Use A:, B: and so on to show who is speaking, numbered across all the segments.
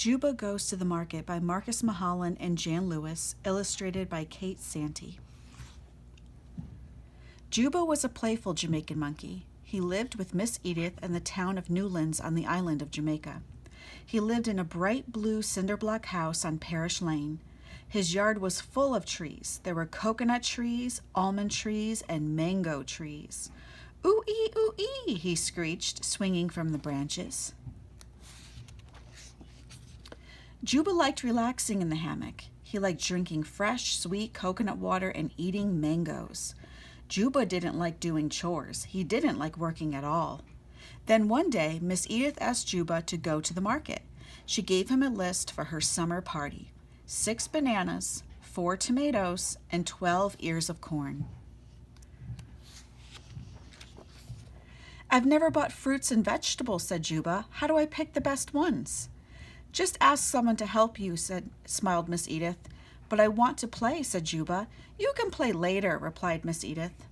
A: Jooba Goes to the Market by Marcus Mohalland and Jan Lewis, illustrated by Kate Santee. Jooba was a playful Jamaican monkey. He lived with Miss Edith in the town of Newlands on the island of Jamaica. He lived in a bright blue cinder block house on Parish Lane. His yard was full of trees. There were coconut trees, almond trees, and mango trees. "Ooh-ee, ooh-ee," he screeched, swinging from the branches. Jooba liked relaxing in the hammock. He liked drinking fresh, sweet coconut water and eating mangoes. Jooba didn't like doing chores. He didn't like working at all. Then one day, Miss Edith asked Jooba to go to the market. She gave him a list for her summer party: 6 bananas, 4 tomatoes, and 12 ears of corn. "I've never bought fruits and vegetables," said Jooba. "How do I pick the best ones?" "Just ask someone to help you," smiled Miss Edith. "But I want to play," said Jooba. "You can play later," replied Miss Edith.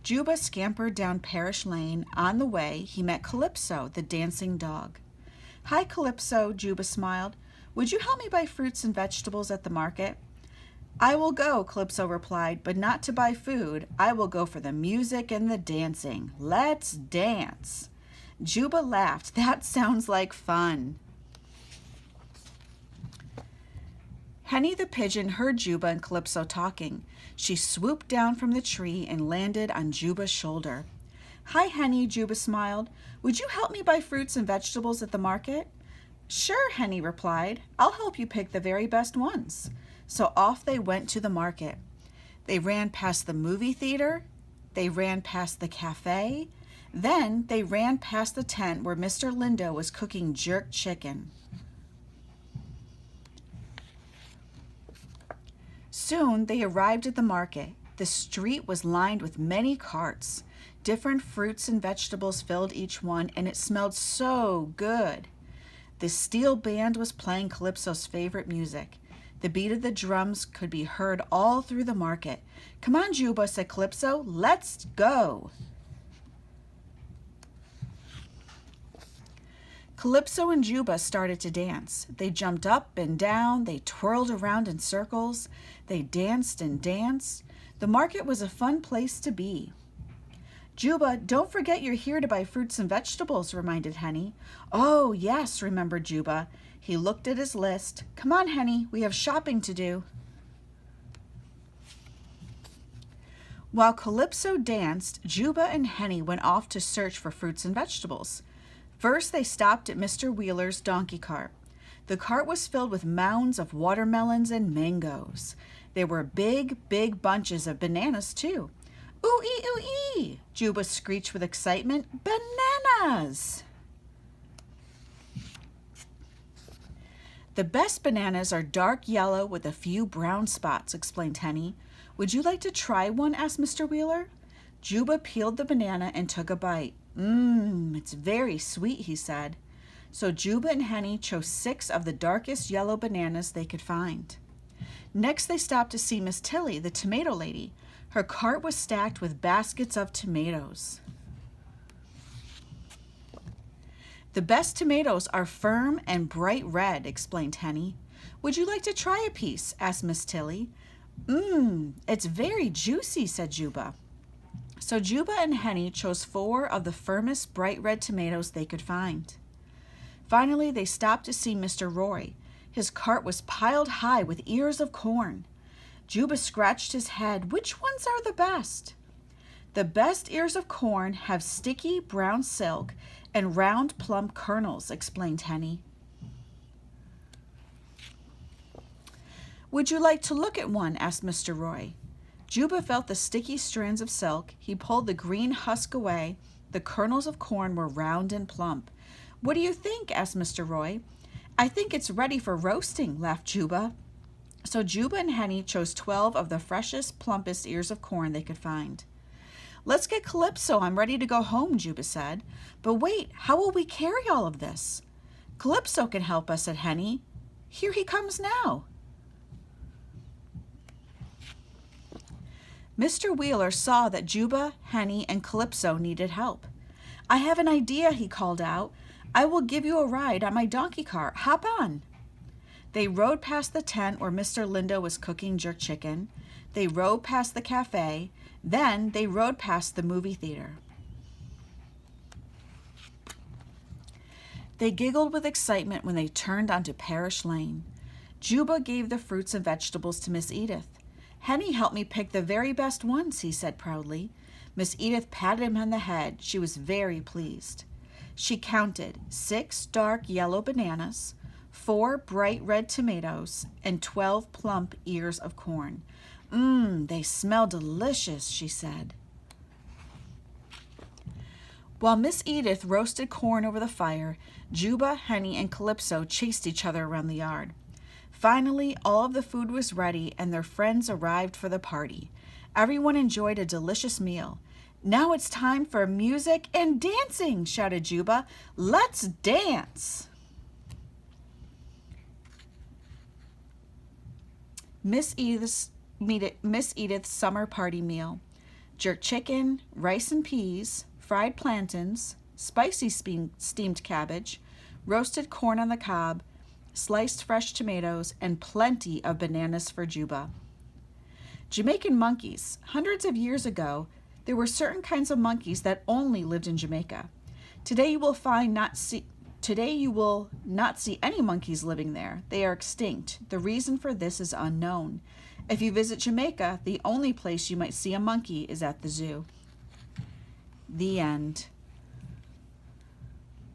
A: Jooba scampered down Parish Lane. On the way, he met Calypso, the dancing dog. "Hi, Calypso," Jooba smiled. "Would you help me buy fruits and vegetables at the market?" "I will go," Calypso replied, "but not to buy food. I will go for the music and the dancing. Let's dance." Jooba laughed. "That sounds like fun." Henny the pigeon heard Jooba and Calypso talking. She swooped down from the tree and landed on Jooba's shoulder. "Hi, Henny," Jooba smiled. "Would you help me buy fruits and vegetables at the market?" "Sure," Henny replied. "I'll help you pick the very best ones." So off they went to the market. They ran past the movie theater. They ran past the cafe. Then they ran past the tent where Mr. Lindo was cooking jerk chicken. Soon they arrived at the market. The street was lined with many carts. Different fruits and vegetables filled each one, and it smelled so good. The steel band was playing Calypso's favorite music. The beat of the drums could be heard all through the market. "Come on, Jooba," said Calypso. "Let's go." Calypso and Jooba started to dance. They jumped up and down. They twirled around in circles. They danced and danced. The market was a fun place to be. "Jooba, don't forget you're here to buy fruits and vegetables," reminded Henny. "Oh, yes," remembered Jooba. He looked at his list. "Come on, Henny, we have shopping to do." While Calypso danced, Jooba and Henny went off to search for fruits and vegetables. First, they stopped at Mr. Wheeler's donkey cart. The cart was filled with mounds of watermelons and mangoes. There were big, big bunches of bananas, too. "Ooh-ee, ooh-ee!" Jooba screeched with excitement. "Bananas!" "The best bananas are dark yellow with a few brown spots," explained Henny. "Would you like to try one?" asked Mr. Wheeler. Jooba peeled the banana and took a bite. It's very sweet," he said. So Jooba and Henny chose 6 of the darkest yellow bananas they could find. Next, they stopped to see Miss Tilly, the tomato lady. Her cart was stacked with baskets of tomatoes. "The best tomatoes are firm and bright red," explained Henny. "Would you like to try a piece?" asked Miss Tilly. It's very juicy," said Jooba. So Jooba and Henny chose 4 of the firmest bright red tomatoes they could find. Finally, they stopped to see Mr. Roy. His cart was piled high with ears of corn. Jooba scratched his head. "Which ones are the best?" "The best ears of corn have sticky brown silk and round plump kernels," explained Henny. "Would you like to look at one?" asked Mr. Roy. Jooba felt the sticky strands of silk. He pulled the green husk away. The kernels of corn were round and plump. "What do you think?" asked Mr. Roy. "I think it's ready for roasting," laughed Jooba. So Jooba and Henny chose 12 of the freshest, plumpest ears of corn they could find. "Let's get Calypso. I'm ready to go home," Jooba said. "But wait, how will we carry all of this?" "Calypso can help us," said Henny. "Here he comes now." Mr. Wheeler saw that Jooba, Henny, and Calypso needed help. "I have an idea," he called out. "I will give you a ride on my donkey cart. Hop on." They rode past the tent where Mr. Lindo was cooking jerk chicken. They rode past the cafe. Then they rode past the movie theater. They giggled with excitement when they turned onto Parish Lane. Jooba gave the fruits and vegetables to Miss Edith. Henny helped me pick the very best ones, he said proudly. Miss Edith patted him on the head. She was very pleased. She counted 6 dark yellow bananas, 4 bright red tomatoes, and 12 plump ears of corn. They smell delicious, she said. While Miss Edith roasted corn over the fire, Jooba, Henny, and Calypso chased each other around the yard. Finally, all of the food was ready and their friends arrived for the party. Everyone enjoyed a delicious meal. Now it's time for music and dancing, shouted Jooba. Let's dance! Miss Edith's summer party meal. Jerk chicken, rice and peas, fried plantains, spicy steamed cabbage, roasted corn on the cob, sliced fresh tomatoes, and plenty of bananas for Jooba. Jamaican monkeys. Hundreds of years ago, there were certain kinds of monkeys that only lived in Jamaica. Today you will not see any monkeys living there. They are extinct. The reason for this is unknown. If you visit Jamaica, the only place you might see a monkey is at the zoo. The end.